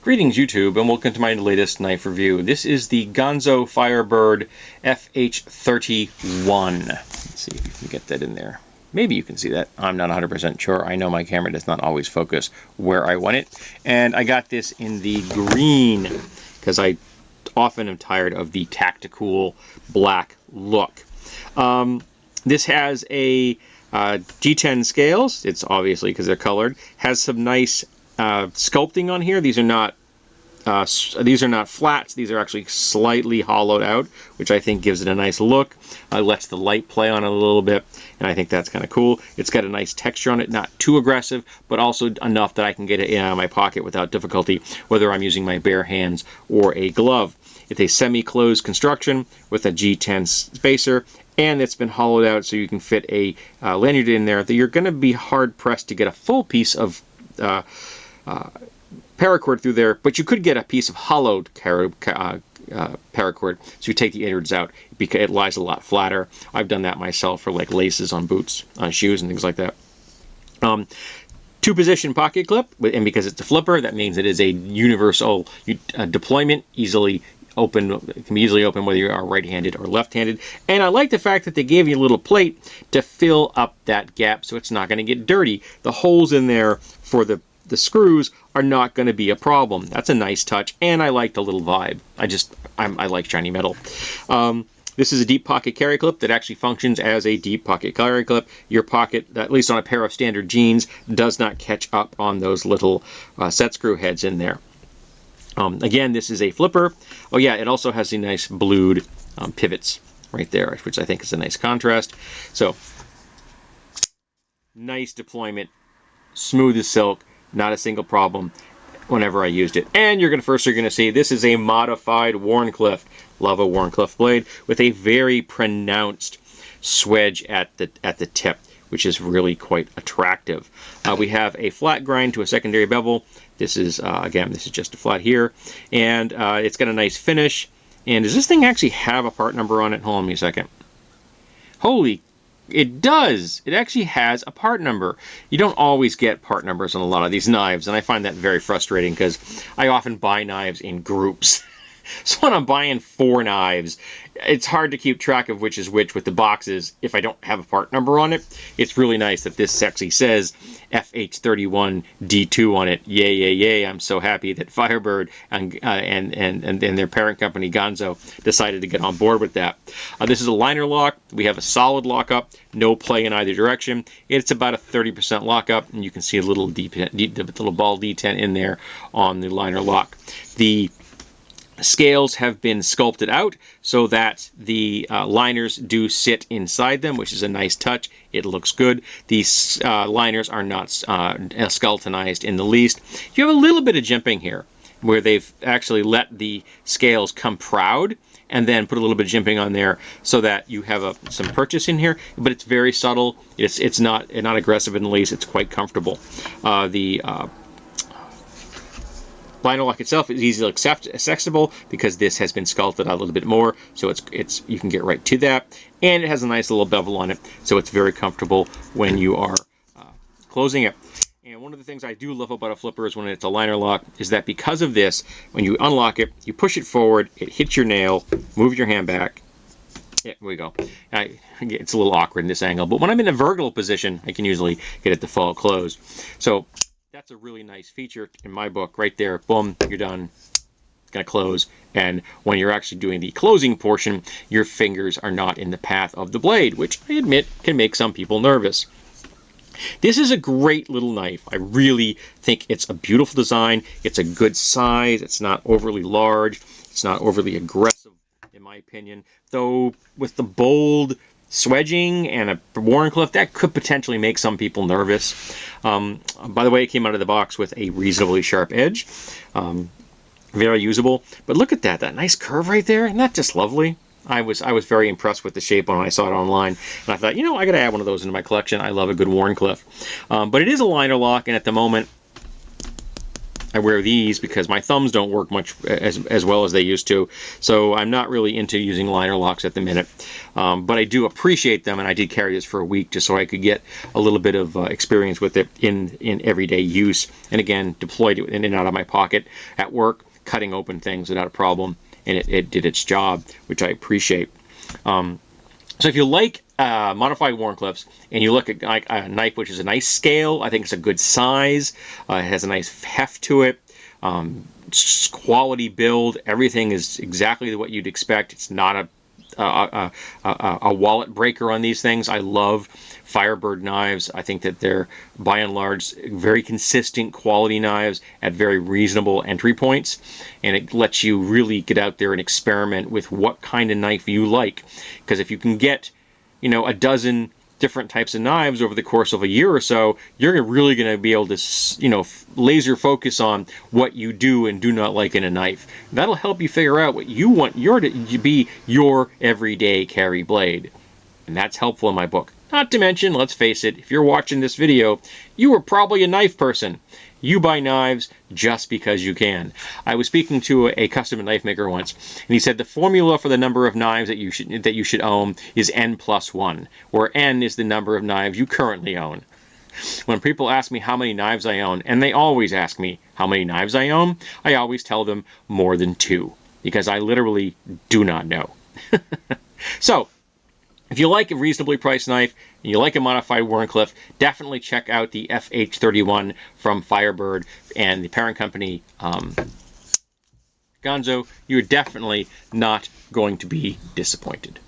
Greetings YouTube and welcome to my latest knife review. This is the Gonzo Firebird FH-31. Let's see if you can get that in there. Maybe you can see that. I'm not 100% sure. I know my camera does not always focus where I want it. And I got this in the green because I often am tired of the tactical black look. This has a G10 scales. It's obviously because they're colored. Has some nice sculpting on here. These are not flats. These are actually slightly hollowed out, which I think gives it a nice look. Lets the light play on it a little bit, and I think that's kind of cool. It's got a nice texture on it, not too aggressive, but also enough that I can get it in my pocket without difficulty, whether I'm using my bare hands or a glove. It's a semi-closed construction with a G10 spacer, and it's been hollowed out so you can fit a lanyard in there that you're going to be hard-pressed to get a full piece of paracord through there, but you could get a piece of hollowed paracord. So you take the innards out because it lies a lot flatter. I've done that myself for like laces on boots, on shoes, and things like that. Two-position pocket clip, and because it's a flipper, that means it is a universal deployment, easily open. It can be easily open whether you are right-handed or left-handed. And I like the fact that they gave you a little plate to fill up that gap so it's not going to get dirty. The holes in there for the screws are not going to be a problem. That's a nice touch, and I like the little vibe. I like shiny metal. This is a deep pocket carry clip that actually functions as a deep pocket carry clip. Your pocket, at least on a pair of standard jeans, does not catch up on those little set screw heads in there. Again, this is a flipper. Oh yeah, it also has the nice blued pivots right there, which I think is a nice contrast. So, nice deployment, smooth as silk, not a single problem whenever I used it. And you're going to see this is a modified Wharncliffe. Love a Wharncliffe blade with a very pronounced swedge at the tip, which is really quite attractive. We have a flat grind to a secondary bevel. This is, again, this is just a flat here. And it's got a nice finish. And does this thing actually have a part number on it? Hold on a second. Holy, it does! It actually has a part number. You don't always get part numbers on a lot of these knives, and I find that very frustrating because I often buy knives in groups. So when I'm buying 4 knives, it's hard to keep track of which is which with the boxes if I don't have a part number on it. It's really nice that this actually says FH-31 D2 on it. Yay, yay, yay. I'm so happy that Firebird and their parent company Gonzo decided to get on board with that. This is a liner lock. We have a solid lockup, no play in either direction. It's about a 30% lockup, and you can see a little little ball detent in there on the liner lock. The scales have been sculpted out so that the liners do sit inside them, which is a nice touch. It looks good. These liners are not skeletonized in the least. You have a little bit of jimping here where they've actually let the scales come proud and then put a little bit of jimping on there so that you have some purchase in here, but it's very subtle. It's not aggressive in the least. It's quite comfortable. The liner lock itself is easily accessible because this has been sculpted out a little bit more, so you can get right to that, and it has a nice little bevel on it, so it's very comfortable when you are closing it. And one of the things I do love about a flipper is when it's a liner lock is that because of this, when you unlock it, you push it forward, it hits your nail, move your hand back. Yeah, here we go. It's a little awkward in this angle, but when I'm in a vertical position, I can usually get it to fall closed. So that's a really nice feature in my book right there. Boom, you're done. It's going to close. And when you're actually doing the closing portion, your fingers are not in the path of the blade, which I admit can make some people nervous. This is a great little knife. I really think it's a beautiful design. It's a good size. It's not overly large. It's not overly aggressive, in my opinion. Though with the bold swedging and a Wharncliffe, that could potentially make some people nervous. By the way, it came out of the box with a reasonably sharp edge. Very usable. But look at that nice curve right there. Isn't that just lovely? I was very impressed with the shape when I saw it online. And I thought, you know, I got to add one of those into my collection. I love a good Wharncliffe. But it is a liner lock, and at the moment, I wear these because my thumbs don't work much as well as they used to, so I'm not really into using liner locks at the minute. But I do appreciate them, and I did carry this for a week just so I could get a little bit of experience with it in everyday use. And again, deployed it in and out of my pocket at work, cutting open things without a problem, and it did its job, which I appreciate. So if you like modified Wharncliffes and you look at like a knife which is a nice scale, I think it's a good size, it has a nice heft to it, quality build, everything is exactly what you'd expect. It's not a wallet breaker on these things. I love Firebird knives. I think that they're, by and large, very consistent quality knives at very reasonable entry points, and it lets you really get out there and experiment with what kind of knife you like. Because if you can get, you know, a dozen different types of knives over the course of a year or so, you're really going to be able to, you know, laser focus on what you do and do not like in a knife. That'll help you figure out what you want to be your everyday carry blade. And that's helpful in my book. Not to mention, let's face it, if you're watching this video, you are probably a knife person. You buy knives just because you can. I was speaking to a custom knife maker once, and he said the formula for the number of knives that you should own is N+1, where N is the number of knives you currently own. When people ask me how many knives I own, and they always ask me how many knives I own, I always tell them more than 2, because I literally do not know. So, if you like a reasonably priced knife, and you like a modified Wharncliffe, definitely check out the FH-31 from Firebird and the parent company, Gonzo. You're definitely not going to be disappointed.